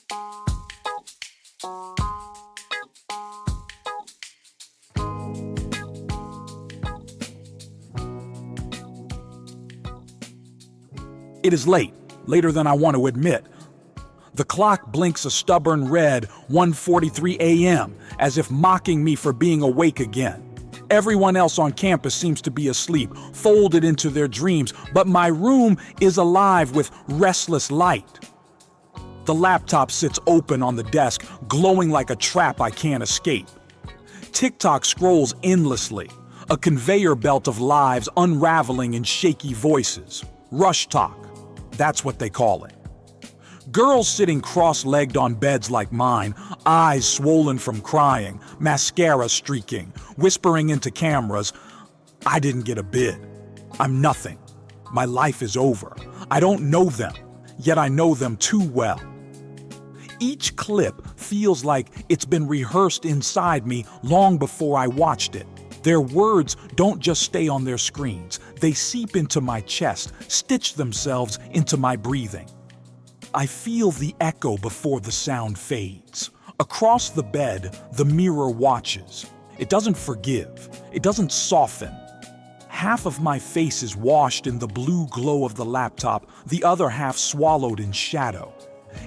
It is late, later than I want to admit. The clock blinks a stubborn red 1:43 a.m., as if mocking me for being awake again. Everyone else on campus seems to be asleep, folded into their dreams, but my room is alive with restless light. The laptop sits open on the desk, glowing like a trap I can't escape. TikTok scrolls endlessly, a conveyor belt of lives unraveling in shaky voices. RushTok, that's what they call it. Girls sitting cross-legged on beds like mine, eyes swollen from crying, mascara streaking, whispering into cameras, "I didn't get a bid. I'm nothing. My life is over. I don't know them, yet I know them too well." Each clip feels like it's been rehearsed inside me long before I watched it. Their words don't just stay on their screens. They seep into my chest, stitch themselves into my breathing. I feel the echo before the sound fades. Across the bed, the mirror watches. It doesn't forgive. It doesn't soften. Half of my face is washed in the blue glow of the laptop, the other half swallowed in shadow.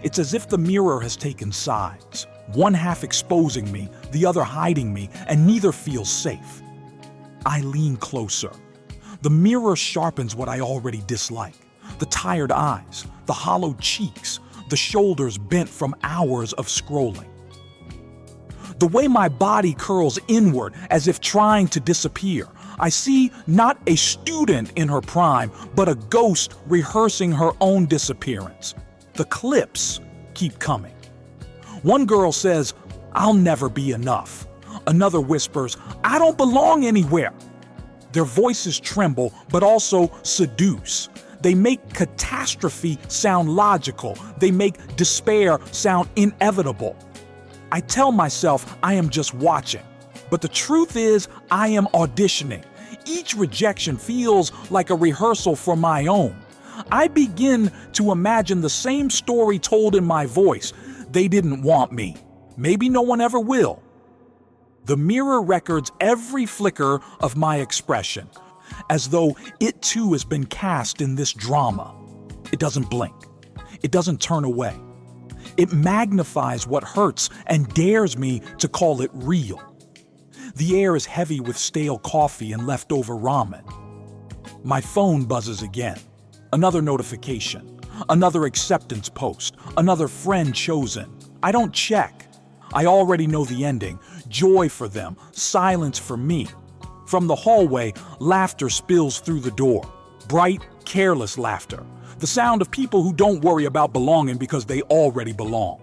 It's as if the mirror has taken sides. One half exposing me, the other hiding me, and neither feels safe. I lean closer. The mirror sharpens what I already dislike. The tired eyes, the hollow cheeks, the shoulders bent from hours of scrolling. The way my body curls inward as if trying to disappear, I see not a student in her prime, but a ghost rehearsing her own disappearance. The clips keep coming. One girl says, "I'll never be enough." Another whispers, "I don't belong anywhere." Their voices tremble, but also seduce. They make catastrophe sound logical. They make despair sound inevitable. I tell myself I am just watching, but the truth is I am auditioning. Each rejection feels like a rehearsal for my own. I begin to imagine the same story told in my voice. They didn't want me. Maybe no one ever will. The mirror records every flicker of my expression, as though it too has been cast in this drama. It doesn't blink. It doesn't turn away. It magnifies what hurts and dares me to call it real. The air is heavy with stale coffee and leftover ramen. My phone buzzes again. Another notification. Another acceptance post. Another friend chosen. I don't check. I already know the ending. Joy for them. Silence for me. From the hallway, laughter spills through the door. Bright, careless laughter. The sound of people who don't worry about belonging because they already belong.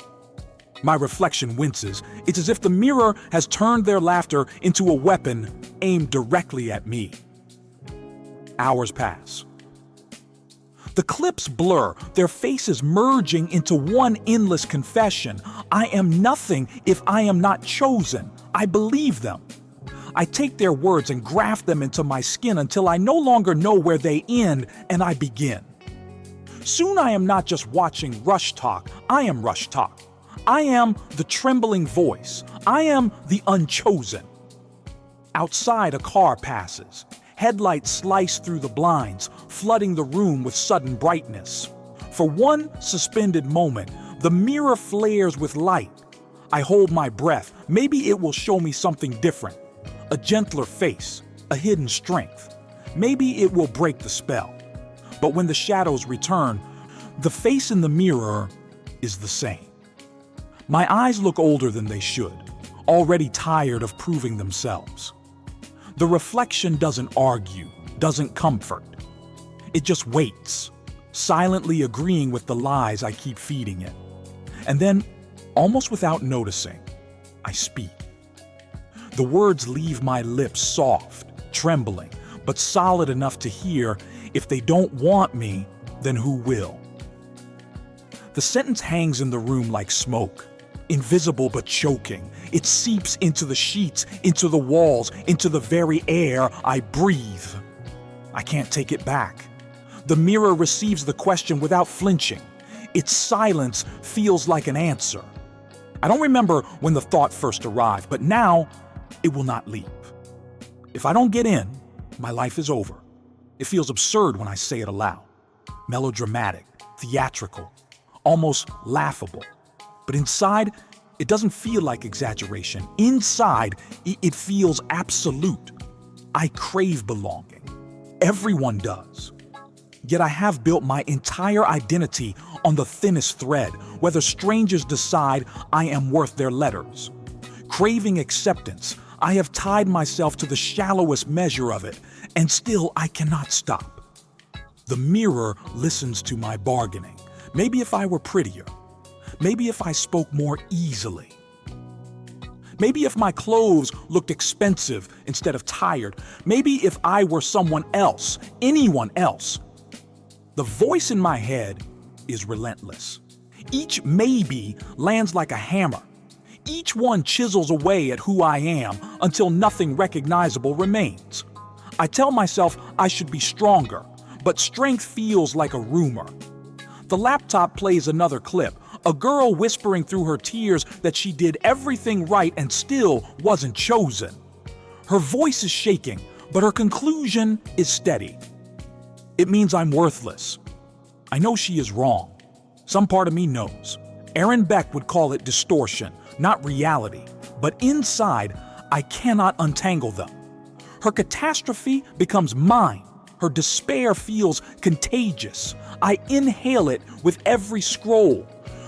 My reflection winces. It's as if the mirror has turned their laughter into a weapon aimed directly at me. Hours pass. The clips blur, their faces merging into one endless confession. I am nothing if I am not chosen. I believe them. I take their words and graft them into my skin until I no longer know where they end and I begin. Soon I am not just watching RushTok, I am RushTok. I am the trembling voice. I am the unchosen. Outside, a car passes. Headlights slice through the blinds, flooding the room with sudden brightness. For one suspended moment, the mirror flares with light. I hold my breath. Maybe it will show me something different. A gentler face, a hidden strength. Maybe it will break the spell. But when the shadows return, the face in the mirror is the same. My eyes look older than they should, already tired of proving themselves. The reflection doesn't argue, doesn't comfort. It just waits, silently agreeing with the lies I keep feeding it. And then, almost without noticing, I speak. The words leave my lips soft, trembling, but solid enough to hear. If they don't want me, then who will? The sentence hangs in the room like smoke, invisible but choking. It seeps into the sheets, into the walls, into the very air I breathe. I can't take it back. The mirror receives the question without flinching. its silence feels like an answer. I don't remember when the thought first arrived, but now it will not leave. If I don't get in, my life is over. It feels absurd when I say it aloud. Melodramatic, theatrical, almost laughable. But inside, it doesn't feel like exaggeration. Inside, it feels absolute. I crave belonging. Everyone does. Yet I have built my entire identity on the thinnest thread, whether strangers decide I am worth their letters. Craving acceptance, I have tied myself to the shallowest measure of it, and still I cannot stop. The mirror listens to my bargaining. Maybe if I were prettier. Maybe if I spoke more easily. Maybe if my clothes looked expensive instead of tired. Maybe if I were someone else, anyone else. The voice in my head is relentless. Each maybe lands like a hammer. Each one chisels away at who I am until nothing recognizable remains. I tell myself I should be stronger, but strength feels like a rumor. The laptop plays another clip, a girl whispering through her tears that she did everything right and still wasn't chosen. Her voice is shaking, but her conclusion is steady. It means I'm worthless. I know she is wrong. Some part of me knows. Beck would call it distortion, not reality. But inside, I cannot untangle them. Her catastrophe becomes mine. Her despair feels contagious. I inhale it with every scroll.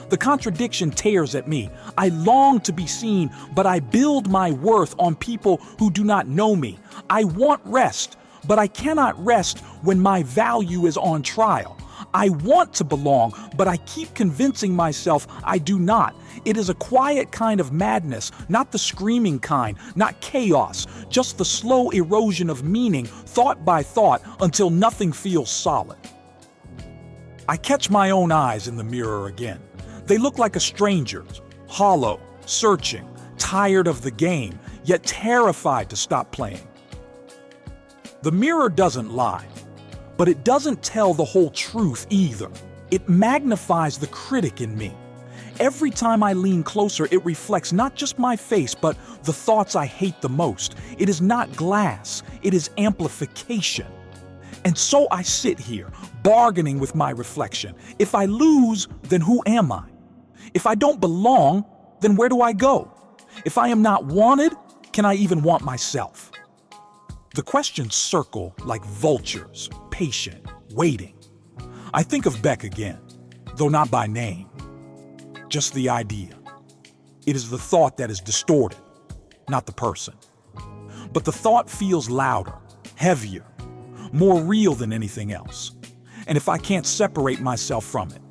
The contradiction tears at me. I long to be seen, but I build my worth on people who do not know me. I want rest, but I cannot rest when my value is on trial. I want to belong, but I keep convincing myself I do not. It is a quiet kind of madness, not the screaming kind, not chaos, just the slow erosion of meaning, thought by thought, until nothing feels solid. I catch my own eyes in the mirror again. They look like a stranger's, hollow, searching, tired of the game, yet terrified to stop playing. The mirror doesn't lie, but it doesn't tell the whole truth either. It magnifies the critic in me. Every time I lean closer, it reflects not just my face, but the thoughts I hate the most. It is not glass, it is amplification. And so I sit here, bargaining with my reflection. If I lose, then who am I? If I don't belong, then where do I go? If I am not wanted, can I even want myself? The questions circle like vultures, patient, waiting. I think of Beck again, though not by name. Just the idea. It is the thought that is distorted, not the person. But the thought feels louder, heavier, more real than anything else. And if I can't separate myself from it,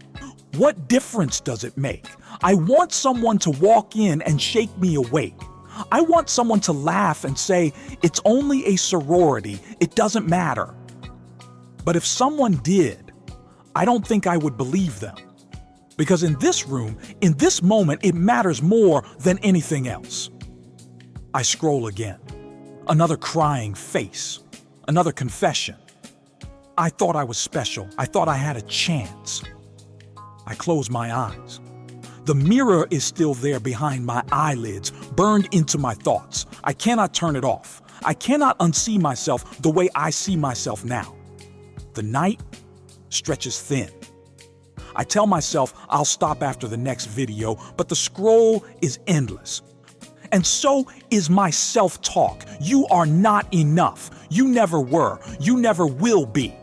what difference does it make? I want someone to walk in and shake me awake. I want someone to laugh and say, it's only a sorority, it doesn't matter. But if someone did, I don't think I would believe them. Because in this room, in this moment, it matters more than anything else. I scroll again. Another crying face. Another confession. I thought I was special. I thought I had a chance. I close my eyes. The mirror is still there behind my eyelids, burned into my thoughts. I cannot turn it off. I cannot unsee myself the way I see myself now. The night stretches thin. I tell myself I'll stop after the next video, but the scroll is endless. And so is my self-talk. You are not enough. You never were. You never will be.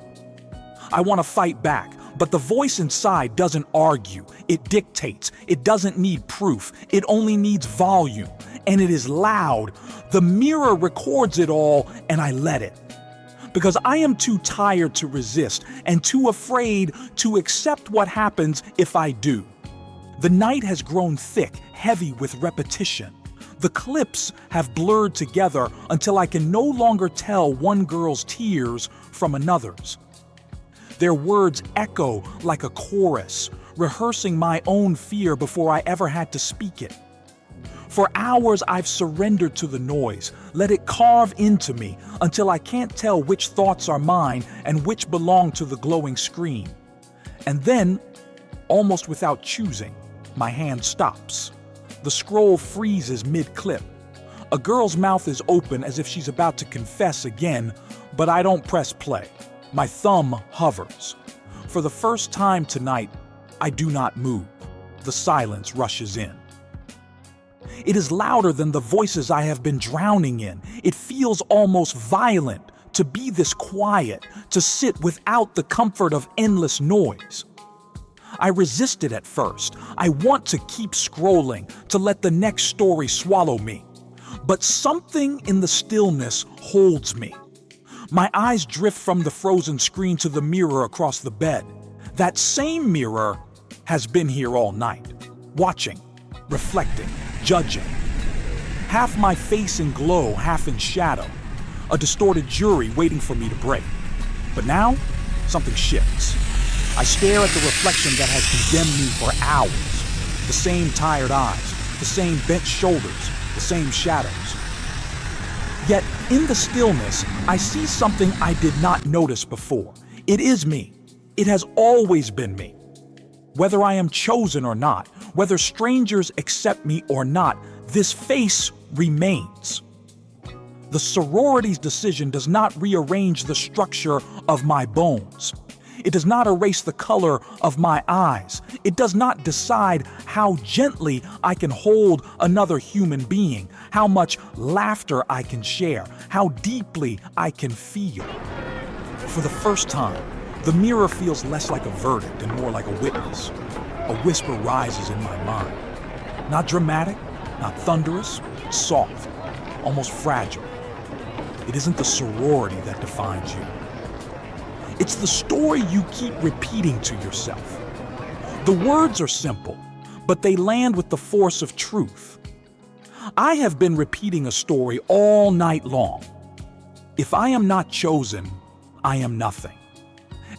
I want to fight back, but the voice inside doesn't argue. It dictates. It doesn't need proof. It only needs volume. And it is loud. The mirror records it all, and I let it. Because I am too tired to resist and too afraid to accept what happens if I do. The night has grown thick, heavy with repetition. The clips have blurred together until I can no longer tell one girl's tears from another's. Their words echo like a chorus, rehearsing my own fear before I ever had to speak it. For hours I've surrendered to the noise, let it carve into me until I can't tell which thoughts are mine and which belong to the glowing screen. And then Almost without choosing, my hand stops. The scroll freezes mid-clip. A girl's mouth is open as if she's about to confess again, but I don't press play. My thumb hovers. For the first time tonight, I do not move. The silence rushes in. It is louder than the voices I have been drowning in. It feels almost violent to be this quiet, to sit without the comfort of endless noise. I resist it at first. I want to keep scrolling, to let the next story swallow me. But something in the stillness holds me. My eyes drift from the frozen screen to the mirror across the bed. That same mirror has been here all night, watching, reflecting, judging. Half my face in glow, half in shadow. A distorted jury waiting for me to break. But now, something shifts. I stare at the reflection that has condemned me for hours. The same tired eyes, the same bent shoulders, the same shadows. Yet, in the stillness, I see something I did not notice before. It is me. It has always been me. Whether I am chosen or not, whether strangers accept me or not, this face remains. The sorority's decision does not rearrange the structure of my bones. It does not erase the color of my eyes. It does not decide how gently I can hold another human being, how much laughter I can share, how deeply I can feel. For the first time, the mirror feels less like a verdict and more like a witness. A whisper rises in my mind. Not dramatic, not thunderous, soft, almost fragile. It isn't the sorority that defines you. It's the story you keep repeating to yourself. The words are simple, but they land with the force of truth. I have been repeating a story all night long. If I am not chosen, I am nothing.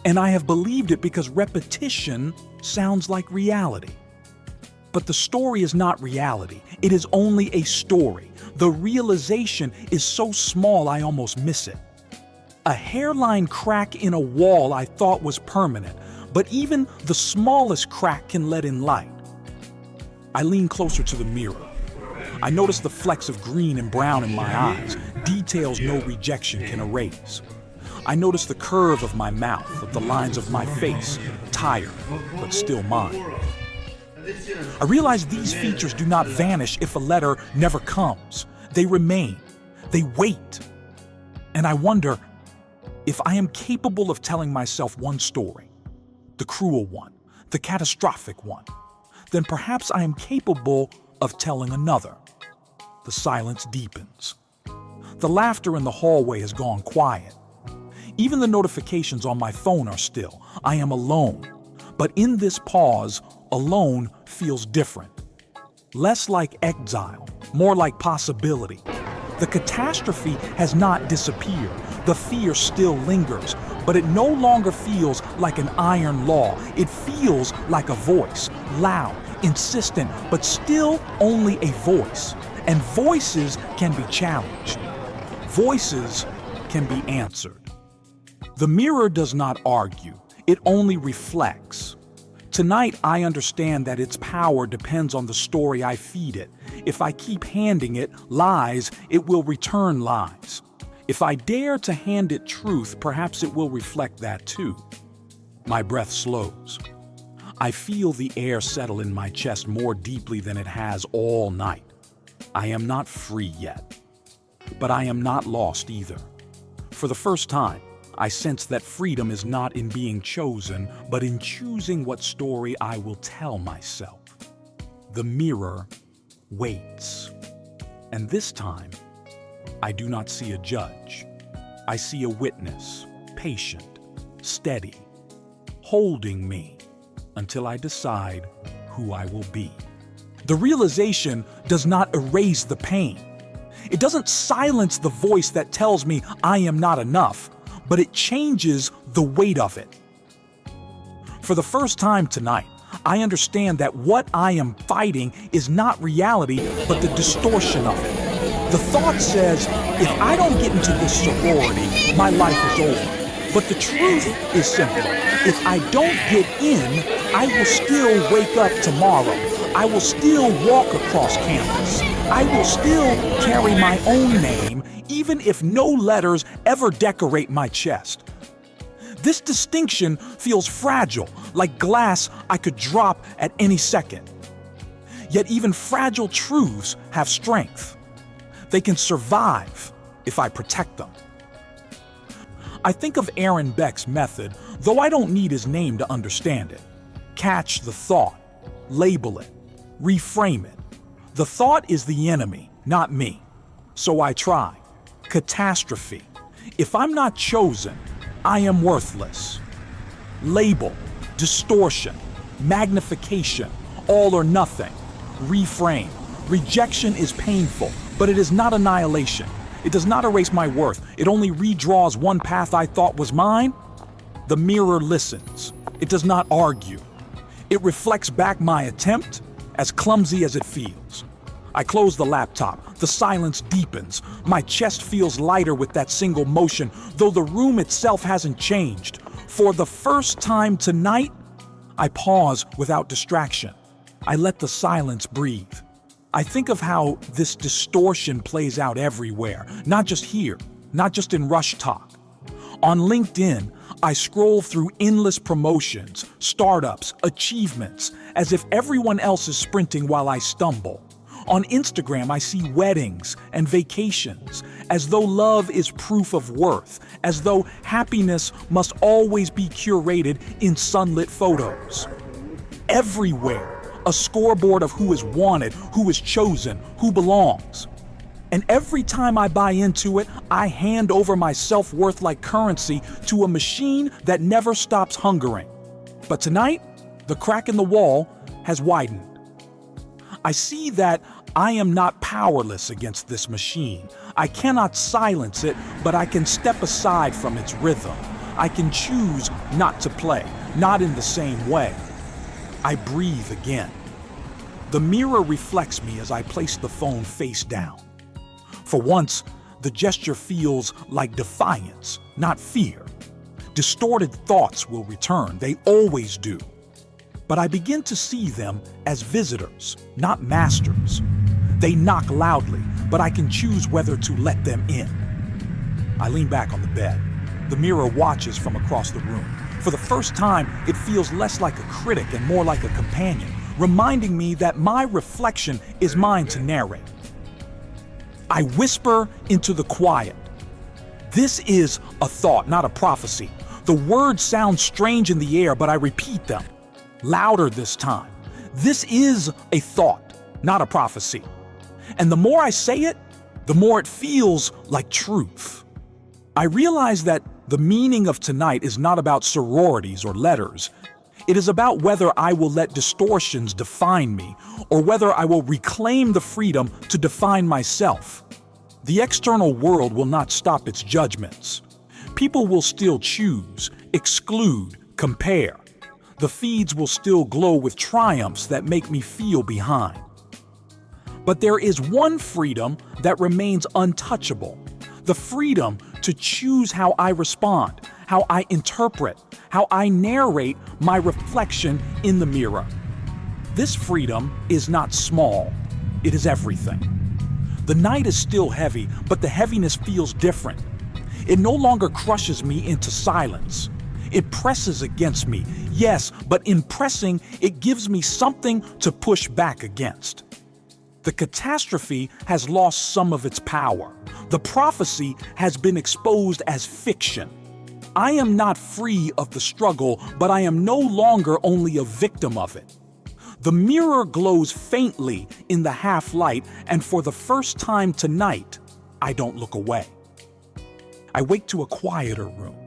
And I have believed it because repetition sounds like reality. But the story is not reality. It is only a story. The realization is so small I almost miss it. A hairline crack in a wall I thought was permanent, but even the smallest crack can let in light. I lean closer to the mirror. I notice the flecks of green and brown in my eyes, details no rejection can erase. I notice the curve of my mouth, of the lines of my face, tired, but still mine. I realize these features do not vanish if a letter never comes. They remain. They wait. And I wonder, if I am capable of telling myself one story, the cruel one, the catastrophic one, then perhaps I am capable of telling another. The silence deepens. The laughter in the hallway has gone quiet. Even the notifications on my phone are still. I am alone. But in this pause, alone feels different. Less like exile, more like possibility. The catastrophe has not disappeared. The fear still lingers, but it no longer feels like an iron law. It feels like a voice, loud, insistent, but still only a voice. And voices can be challenged. Voices can be answered. The mirror does not argue. It only reflects. Tonight, I understand that its power depends on the story I feed it. If I keep handing it lies, it will return lies. If I dare to hand it truth, perhaps it will reflect that too. My breath slows. I feel the air settle in my chest more deeply than it has all night. I am not free yet, but I am not lost either. For the first time, I sense that freedom is not in being chosen, but in choosing what story I will tell myself. The mirror waits. And this time, I do not see a judge. I see a witness, patient, steady, holding me until I decide who I will be. The realization does not erase the pain. It doesn't silence the voice that tells me I am not enough, but it changes the weight of it. For the first time tonight, I understand that what I am fighting is not reality, but the distortion of it. The thought says, if I don't get into this sorority, my life is over. But the truth is simple. If I don't get in, I will still wake up tomorrow. I will still walk across campus. I will still carry my own name, even if no letters ever decorate my chest. This distinction feels fragile, like glass I could drop at any second. Yet even fragile truths have strength. They can survive if I protect them. I think of Aaron Beck's method, though I don't need his name to understand it. Catch the thought, label it, reframe it. The thought is the enemy, not me. So I try. Catastrophe. If I'm not chosen, I am worthless. Label, distortion, magnification, all or nothing. Reframe. Rejection is painful, but it is not annihilation. It does not erase my worth. It only redraws one path I thought was mine. The mirror listens. It does not argue. It reflects back my attempt, as clumsy as it feels. I close the laptop. The silence deepens. My chest feels lighter with that single motion, though the room itself hasn't changed. For the first time tonight, I pause without distraction. I let the silence breathe. I think of how this distortion plays out everywhere, not just here, not just in RushTok. On LinkedIn, I scroll through endless promotions, startups, achievements, as if everyone else is sprinting while I stumble. On Instagram, I see weddings and vacations, as though love is proof of worth, as though happiness must always be curated in sunlit photos. Everywhere, a scoreboard of who is wanted, who is chosen, who belongs. And every time I buy into it, I hand over my self-worth like currency to a machine that never stops hungering. But tonight, the crack in the wall has widened. I see that I am not powerless against this machine. I cannot silence it, but I can step aside from its rhythm. I can choose not to play, not in the same way. I breathe again. The mirror reflects me as I place the phone face down. For once, the gesture feels like defiance, not fear. Distorted thoughts will return, they always do. But I begin to see them as visitors, not masters. They knock loudly, but I can choose whether to let them in. I lean back on the bed. The mirror watches from across the room. For the first time, it feels less like a critic and more like a companion, reminding me that my reflection is mine to narrate. I whisper into the quiet. This is a thought, not a prophecy. The words sound strange in the air, but I repeat them. Louder this time. This is a thought, not a prophecy. And the more I say it, the more it feels like truth. I realize that the meaning of tonight is not about sororities or letters. It is about whether I will let distortions define me, or whether I will reclaim the freedom to define myself. The external world will not stop its judgments. People will still choose, exclude, compare. The feeds will still glow with triumphs that make me feel behind. But there is one freedom that remains untouchable. The freedom to choose how I respond, how I interpret, how I narrate my reflection in the mirror. This freedom is not small, it is everything. The night is still heavy, but the heaviness feels different. It no longer crushes me into silence. It presses against me, yes, but in pressing, it gives me something to push back against. The catastrophe has lost some of its power. The prophecy has been exposed as fiction. I am not free of the struggle, but I am no longer only a victim of it. The mirror glows faintly in the half-light, and for the first time tonight, I don't look away. I wake to a quieter room.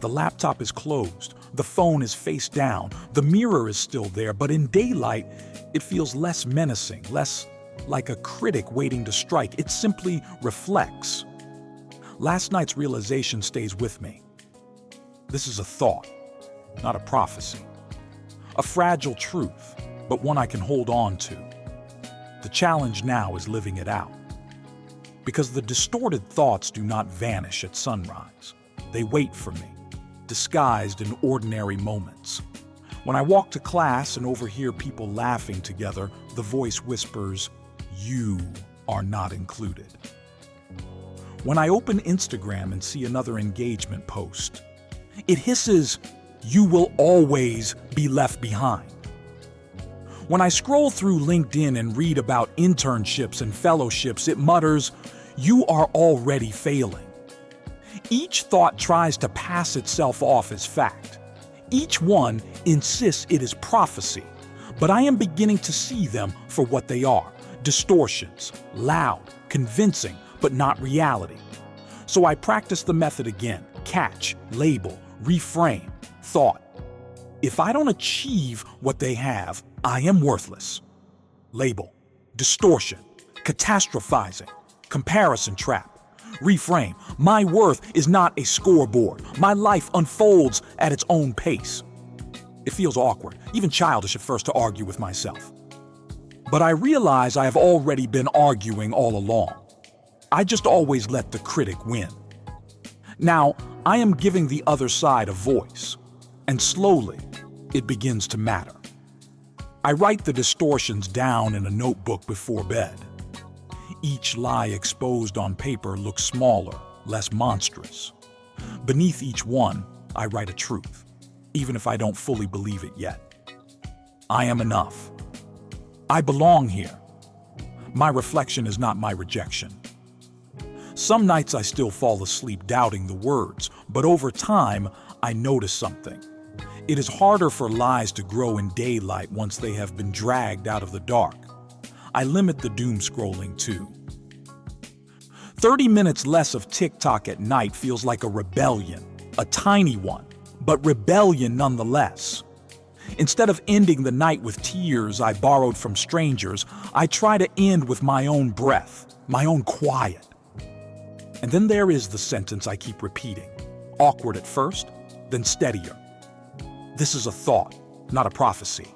The laptop is closed, the phone is face down, the mirror is still there, but in daylight, it feels less menacing, less like a critic waiting to strike. It simply reflects. Last night's realization stays with me. This is a thought, not a prophecy. A fragile truth, but one I can hold on to. The challenge now is living it out. Because the distorted thoughts do not vanish at sunrise. They wait for me. disguised in ordinary moments. When I walk to class and overhear people laughing together, the voice whispers, "You are not included." When I open Instagram and see another engagement post, it hisses, "You will always be left behind." When I scroll through LinkedIn and read about internships and fellowships, it mutters, "You are already failing." Each thought tries to pass itself off as fact. Each one insists it is prophecy, but I am beginning to see them for what they are: distortions, loud, convincing, but not reality. So I practice the method again: catch, label, reframe, thought. If I don't achieve what they have, I am worthless. Label, distortion, catastrophizing, comparison trap. Reframe, my worth is not a scoreboard. My life unfolds at its own pace. It feels awkward, even childish at first, to argue with myself. But I realize I have already been arguing all along. I just always let the critic win. Now, I am giving the other side a voice, and slowly, it begins to matter. I write the distortions down in a notebook before bed. Each lie exposed on paper looks smaller, less monstrous. Beneath each one, I write a truth, even if I don't fully believe it yet. I am enough. I belong here. My reflection is not my rejection. Some nights I still fall asleep doubting the words, but over time, I notice something. It is harder for lies to grow in daylight once they have been dragged out of the dark. I limit the doom scrolling too. 30 minutes less of TikTok at night feels like a rebellion, a tiny one, but rebellion nonetheless. Instead of ending the night with tears I borrowed from strangers, I try to end with my own breath, my own quiet. And then there is the sentence I keep repeating, awkward at first, then steadier. This is a thought, not a prophecy.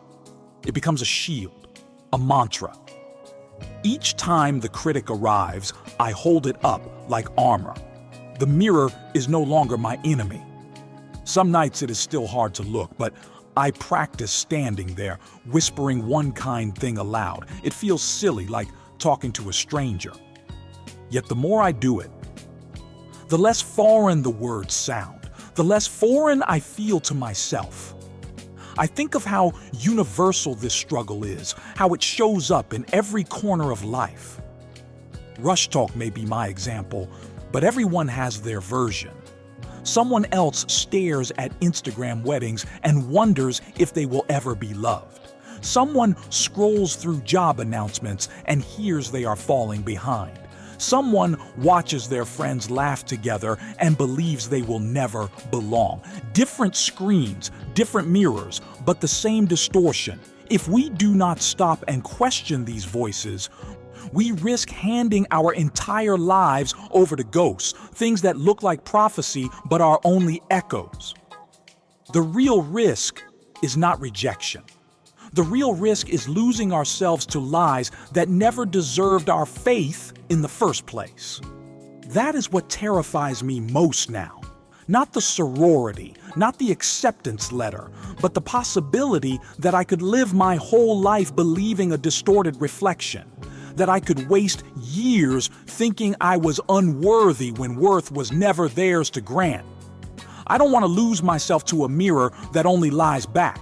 It becomes a shield, a mantra. Each time the critic arrives, I hold it up like armor. The mirror is no longer my enemy. Some nights it is still hard to look, but I practice standing there, whispering one kind thing aloud. It feels silly, like talking to a stranger. Yet the more I do it, the less foreign the words sound, the less foreign I feel to myself. I think of how universal this struggle is, how it shows up in every corner of life. RushTok may be my example, but everyone has their version. Someone else stares at Instagram weddings and wonders if they will ever be loved. Someone scrolls through job announcements and hears they are falling behind. Someone watches their friends laugh together and believes they will never belong. Different screens, different mirrors, but the same distortion. If we do not stop and question these voices, we risk handing our entire lives over to ghosts, things that look like prophecy but are only echoes. The real risk is not rejection. The real risk is losing ourselves to lies that never deserved our faith in the first place. That is what terrifies me most now. Not the sorority, not the acceptance letter, but the possibility that I could live my whole life believing a distorted reflection, that I could waste years thinking I was unworthy when worth was never theirs to grant. I don't want to lose myself to a mirror that only lies back.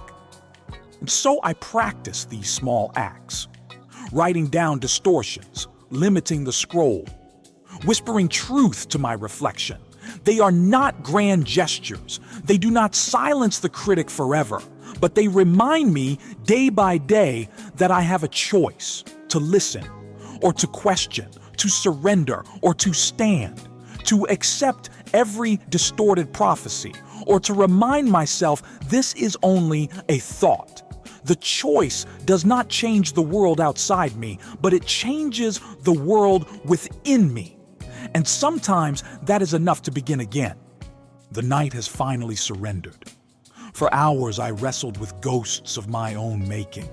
And so I practice these small acts, writing down distortions, limiting the scroll, whispering truth to my reflection. They are not grand gestures. They do not silence the critic forever, but they remind me day by day that I have a choice to listen or to question, to surrender or to stand, to accept every distorted prophecy, or to remind myself this is only a thought. The choice does not change the world outside me, but it changes the world within me. And sometimes that is enough to begin again. The night has finally surrendered. For hours I wrestled with ghosts of my own making.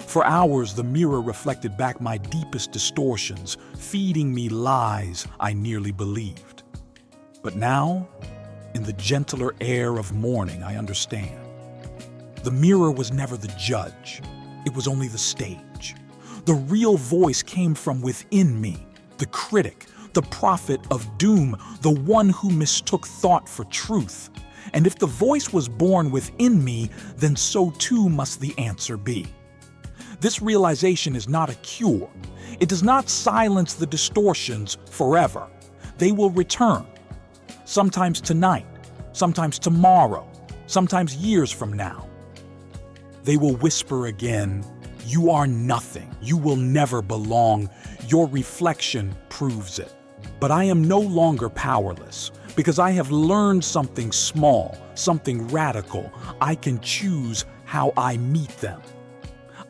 For hours the mirror reflected back my deepest distortions, feeding me lies I nearly believed. But now, In the gentler air of morning, I understand. The mirror was never the judge. It was only the stage. The real voice came from within me, the critic, the prophet of doom, the one who mistook thought for truth. And if the voice was born within me, then so too must the answer be. This realization is not a cure. It does not silence the distortions forever. They will return. Sometimes tonight, sometimes tomorrow, sometimes years from now. They will whisper again, "You are nothing. You will never belong. Your reflection proves it." But I am no longer powerless because I have learned something small, something radical. I can choose how I meet them.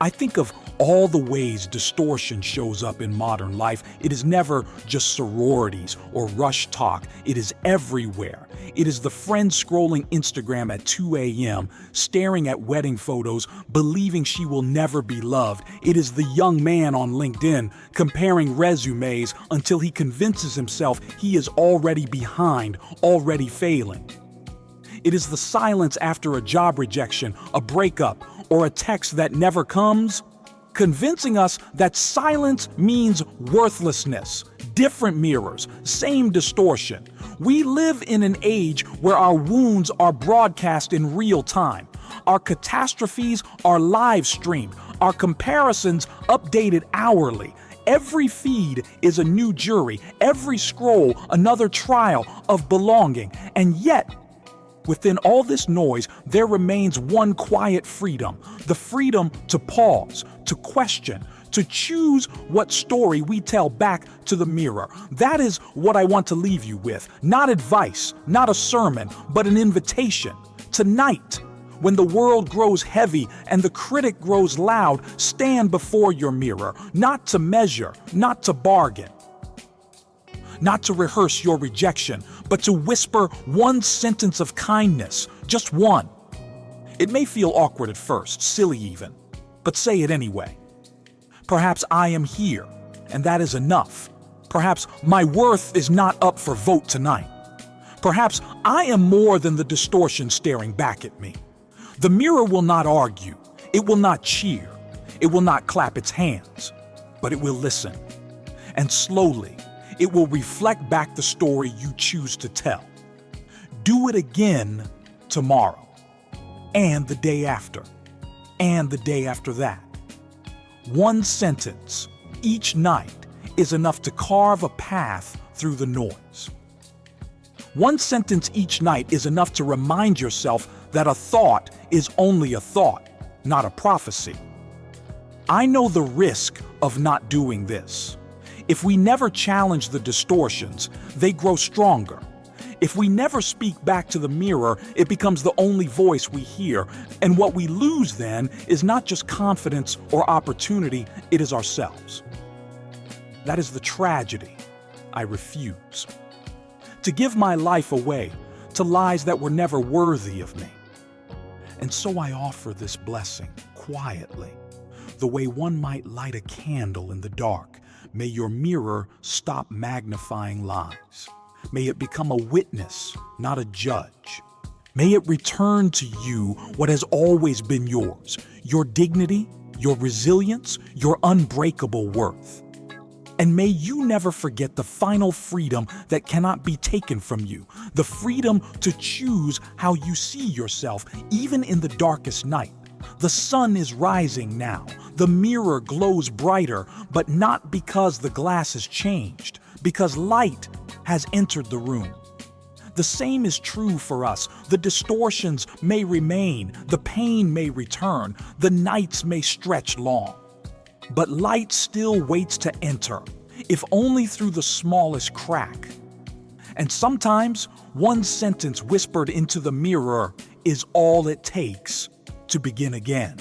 I think of all the ways distortion shows up in modern life. It is never just sororities or RushTok. It is everywhere. It is the friend scrolling Instagram at 2 a.m., staring at wedding photos, believing she will never be loved. It is the young man on LinkedIn comparing resumes until he convinces himself he is already behind, already failing. It is the silence after a job rejection, a breakup, or a text that never comes, convincing us that silence means worthlessness. Different mirrors, same distortion. We live in an age where our wounds are broadcast in real time. Our catastrophes are live streamed. Our comparisons updated hourly. Every feed is a new jury. Every scroll, another trial of belonging. And yet, within all this noise, there remains one quiet freedom, the freedom to pause, to question, to choose what story we tell back to the mirror. That is what I want to leave you with. Not advice, not a sermon, but an invitation. Tonight, when the world grows heavy and the critic grows loud, stand before your mirror, not to measure, not to bargain, not to rehearse your rejection, but to whisper one sentence of kindness, just one. It may feel awkward at first, silly even, but say it anyway. Perhaps I am here, and that is enough. Perhaps my worth is not up for vote tonight. Perhaps I am more than the distortion staring back at me. The mirror will not argue, it will not cheer, it will not clap its hands, but it will listen. And slowly, it will reflect back the story you choose to tell. Do it again tomorrow, and the day after, and the day after that. One sentence each night is enough to carve a path through the noise. One sentence each night is enough to remind yourself that a thought is only a thought, not a prophecy. I know the risk of not doing this. If we never challenge the distortions, they grow stronger. If we never speak back to the mirror, it becomes the only voice we hear. And what we lose then is not just confidence or opportunity, it is ourselves. That is the tragedy. I refuse to give my life away to lies that were never worthy of me. And so I offer this blessing quietly, the way one might light a candle in the dark. May your mirror stop magnifying lies. May it become a witness, not a judge. May it return to you what has always been yours, your dignity, your resilience, your unbreakable worth. And may you never forget the final freedom that cannot be taken from you, the freedom to choose how you see yourself, even in the darkest night. The sun is rising now. The mirror glows brighter, but not because the glass has changed, because light has entered the room. The same is true for us. The distortions may remain, the pain may return, the nights may stretch long. But light still waits to enter, if only through the smallest crack. And sometimes, one sentence whispered into the mirror is all it takes to begin again.